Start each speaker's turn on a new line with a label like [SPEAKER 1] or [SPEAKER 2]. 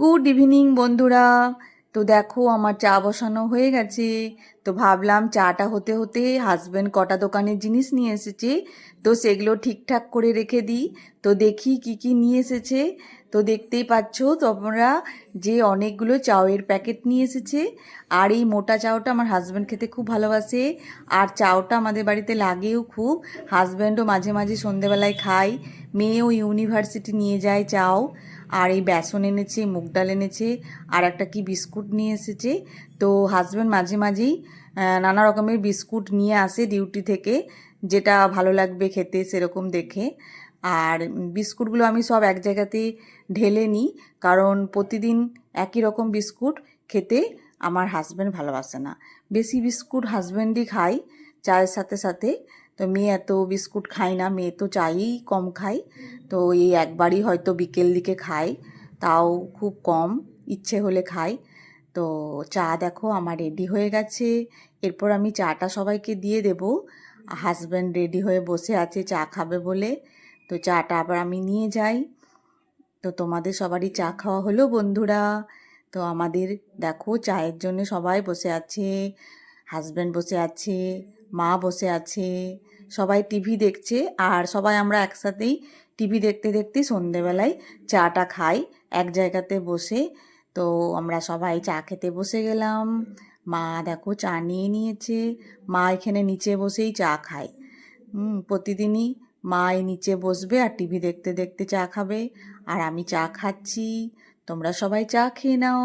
[SPEAKER 1] Good evening বন্ধুরা। তো দেখো আমার চা বসানো হয়ে গেছে। তো ভাবলাম চাটা হতে হতে হাজব্যান্ড কটা দোকানের জিনিস নিয়ে এসেছে, তো সেগুলো ঠিকঠাক করে রেখে দিই। তো দেখি কি কি নিয়ে এসেছে। তো দেখতেই পাচ্ছ তোমরা যে অনেকগুলো চাউয়ের প্যাকেট নিয়ে এসেছে। আর এই মোটা চাউটা আমার হাজব্যান্ড খেতে খুব ভালোবাসে, আর চাউটা আমাদের বাড়িতে লাগেও খুব। হাজব্যান্ডও মাঝে মাঝে সন্ধেবেলায় খায়, মেয়েও ইউনিভার্সিটি নিয়ে যায় চাও। আর এই বেসন এনেছে, মুগ ডাল এনেছে, আর একটা কি বিস্কুট নিয়ে এসেছে। তো হাজব্যান্ড মাঝে মাঝেই নানা রকমের বিস্কুট নিয়ে আসে ডিউটি থেকে, যেটা ভালো লাগবে খেতে সেরকম দেখে। আর বিস্কুটগুলো আমি সব এক জায়গাতেই ঢেলে নিই, কারণ প্রতিদিন একই রকম বিস্কুট খেতে আমার হাজব্যান্ড ভালোবাসে না। বেশি বিস্কুট হাজব্যান্ডই খায় চায়ের সাথে সাথে। তো মেয়ে এত বিস্কুট খায় না, মেয়ে তো চাই কম খায়। তো এই একবারই হয়তো বিকেল দিকে খায়, তাও খুব কম, ইচ্ছে হলে খায়। তো চা দেখো আমার রেডি হয়ে গেছে। এরপর আমি চাটা সবাইকে দিয়ে দেব। হাজব্যান্ড রেডি হয়ে বসে আছে চা খাবে বলে। তো চাটা আবার আমি নিয়ে যাই। তো তোমাদের সবারই চা খাওয়া হলো বন্ধুরা? তো আমাদের দেখো চায়ের জন্য সবাই বসে আছে, হাজব্যান্ড বসে আছে, মা বসে আছে, সবাই টিভি দেখছে। আর সবাই আমরা একসাথেই টিভি দেখতে দেখতে সন্ধেবেলায় চাটা খাই এক জায়গাতে বসে। তো আমরা সবাই চা খেতে বসে গেলাম। মা দেখো চা নিয়ে নিয়েছে, মা এখানে নিচে বসেই চা খায়। প্রতিদিনই মা এই নিচে বসবে আর টিভি দেখতে দেখতে চা খাবে, আর আমি চা খাচ্ছি। তোমরা সবাই চা খেয়ে নাও।